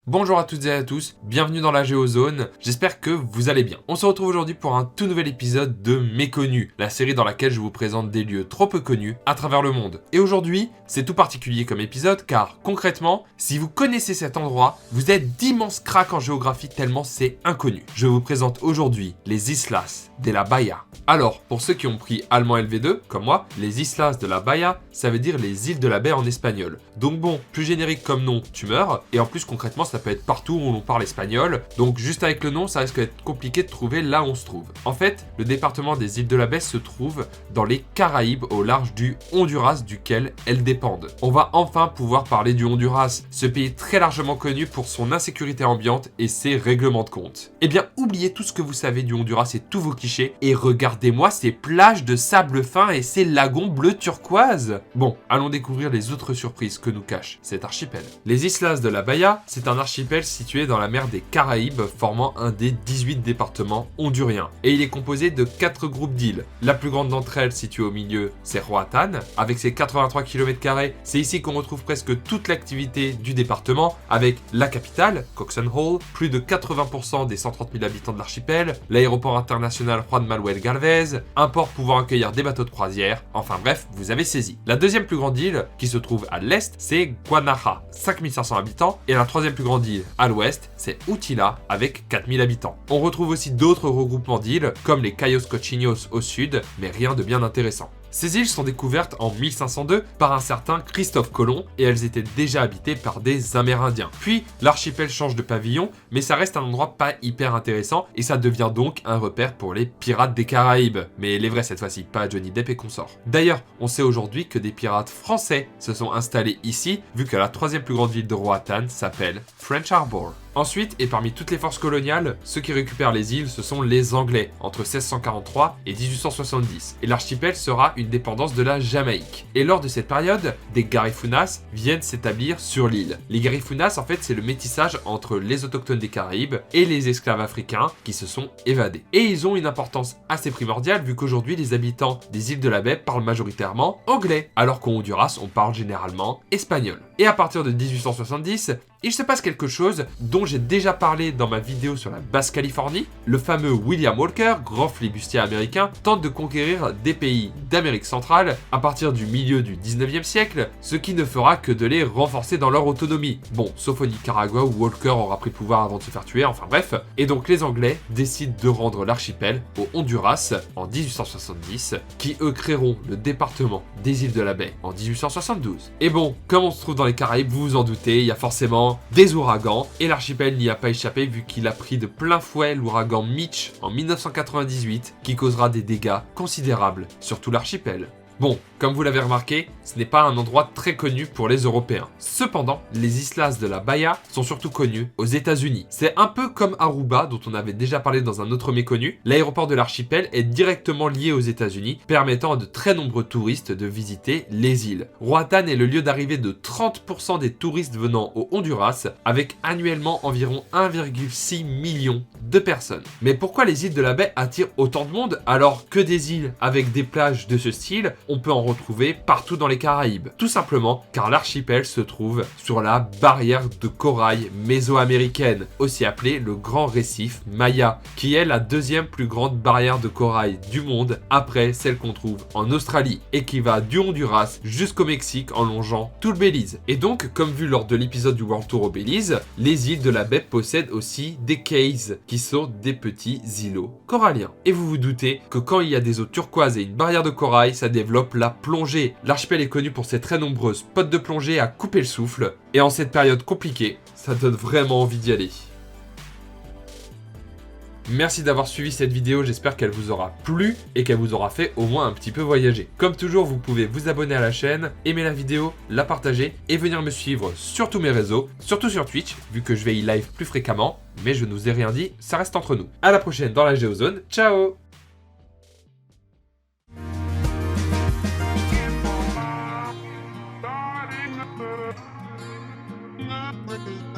Bonjour à toutes et à tous, bienvenue dans la Géozone, j'espère que vous allez bien. On se retrouve aujourd'hui pour un tout nouvel épisode de Méconnus, la série dans laquelle je vous présente des lieux trop peu connus à travers le monde. Et aujourd'hui, c'est tout particulier comme épisode car concrètement, si vous connaissez cet endroit, vous êtes d'immenses cracks en géographie tellement c'est inconnu. Je vous présente aujourd'hui les Islas de la Bahía. Alors, pour ceux qui ont pris allemand LV2, comme moi, les Islas de la Bahía, ça veut dire les îles de la baie en espagnol. Donc bon, plus générique comme nom, tu meurs, et en plus concrètement ça peut être partout où l'on parle espagnol, donc juste avec le nom ça risque d'être compliqué de trouver là où on se trouve. En fait, le département des îles de la baie se trouve dans les Caraïbes au large du Honduras duquel elles dépendent. On va enfin pouvoir parler du Honduras, ce pays très largement connu pour son insécurité ambiante et ses règlements de compte. Eh bien, oubliez tout ce que vous savez du Honduras et tous vos clichés, et regardez-moi ces plages de sable fin et ces lagons bleus turquoise. Bon, allons découvrir les autres surprises que nous cache cet archipel. Les Islas de la Bahía, c'est un archipel situé dans la mer des Caraïbes formant un des 18 départements honduriens. Et il est composé de 4 groupes d'îles. La plus grande d'entre elles, située au milieu, c'est Roatán, avec ses 83 km². C'est ici qu'on retrouve presque toute l'activité du département, avec la capitale, Coxon Hall, plus de 80% des 130 000 habitants de l'archipel, l'aéroport international Juan Manuel Galvez, un port pouvant accueillir des bateaux de croisière, enfin bref, vous avez saisi. La deuxième plus grande île, qui se trouve à l'est, c'est Guanaja, 5500 habitants, et la troisième plus grande île à l'ouest, c'est Utila, avec 4000 habitants. On retrouve aussi d'autres regroupements d'îles, comme les Cayos Cochinos au sud, mais rien de bien intéressant. Ces îles sont découvertes en 1502 par un certain Christophe Colomb et elles étaient déjà habitées par des Amérindiens. Puis l'archipel change de pavillon, mais ça reste un endroit pas hyper intéressant et ça devient donc un repère pour les pirates des Caraïbes. Mais les vrais cette fois-ci, pas Johnny Depp et consorts. D'ailleurs, on sait aujourd'hui que des pirates français se sont installés ici, vu que la troisième plus grande ville de Roatán s'appelle French Harbor. Ensuite, et parmi toutes les forces coloniales, ceux qui récupèrent les îles, ce sont les Anglais, entre 1643 et 1870. Et l'archipel sera une dépendance de la Jamaïque. Et lors de cette période, des Garifunas viennent s'établir sur l'île. Les Garifunas, en fait, c'est le métissage entre les autochtones des Caraïbes et les esclaves africains qui se sont évadés. Et ils ont une importance assez primordiale, vu qu'aujourd'hui, les habitants des îles de la baie parlent majoritairement anglais, alors qu'au Honduras, on parle généralement espagnol. Et à partir de 1870, il se passe quelque chose dont j'ai déjà parlé dans ma vidéo sur la Basse-Californie. Le fameux William Walker, grand flibustier américain, tente de conquérir des pays d'Amérique centrale à partir du milieu du 19e siècle, ce qui ne fera que de les renforcer dans leur autonomie. Bon, sauf au Nicaragua où Walker aura pris le pouvoir avant de se faire tuer, enfin bref. Et donc les Anglais décident de rendre l'archipel au Honduras en 1870, qui eux créeront le département des îles de la baie en 1872. Et bon, comme on se trouve dans les Caraïbes, vous vous en doutez, il y a forcément des ouragans, et l'archipel n'y a pas échappé vu qu'il a pris de plein fouet l'ouragan Mitch en 1998 qui causera des dégâts considérables sur tout l'archipel. Bon, comme vous l'avez remarqué, ce n'est pas un endroit très connu pour les Européens. Cependant, les Islas de la Bahía sont surtout connus aux États-Unis. C'est un peu comme Aruba, dont on avait déjà parlé dans un autre méconnu. L'aéroport de l'archipel est directement lié aux États-Unis, permettant à de très nombreux touristes de visiter les îles. Roatán est le lieu d'arrivée de 30% des touristes venant au Honduras, avec annuellement environ 1,6 million de personnes. Mais pourquoi les îles de la baie attirent autant de monde alors que des îles avec des plages de ce style on peut en retrouver partout dans les Caraïbes? Tout simplement car l'archipel se trouve sur la barrière de corail mésoaméricaine, aussi appelée le Grand Récif Maya, qui est la deuxième plus grande barrière de corail du monde après celle qu'on trouve en Australie et qui va du Honduras jusqu'au Mexique en longeant tout le Belize. Et donc, comme vu lors de l'épisode du World Tour au Belize, les îles de la baie possèdent aussi des cays, qui sont des petits îlots coralliens. Et vous vous doutez que quand il y a des eaux turquoises et une barrière de corail, ça développe la plongée. L'archipel est connu pour ses très nombreuses spots de plongée à couper le souffle, et en cette période compliquée, ça donne vraiment envie d'y aller. Merci d'avoir suivi cette vidéo, j'espère qu'elle vous aura plu et qu'elle vous aura fait au moins un petit peu voyager. Comme toujours, vous pouvez vous abonner à la chaîne, aimer la vidéo, la partager et venir me suivre sur tous mes réseaux, surtout sur Twitch, vu que je vais y live plus fréquemment, mais je ne vous ai rien dit, ça reste entre nous. À la prochaine dans la Géozone, ciao! With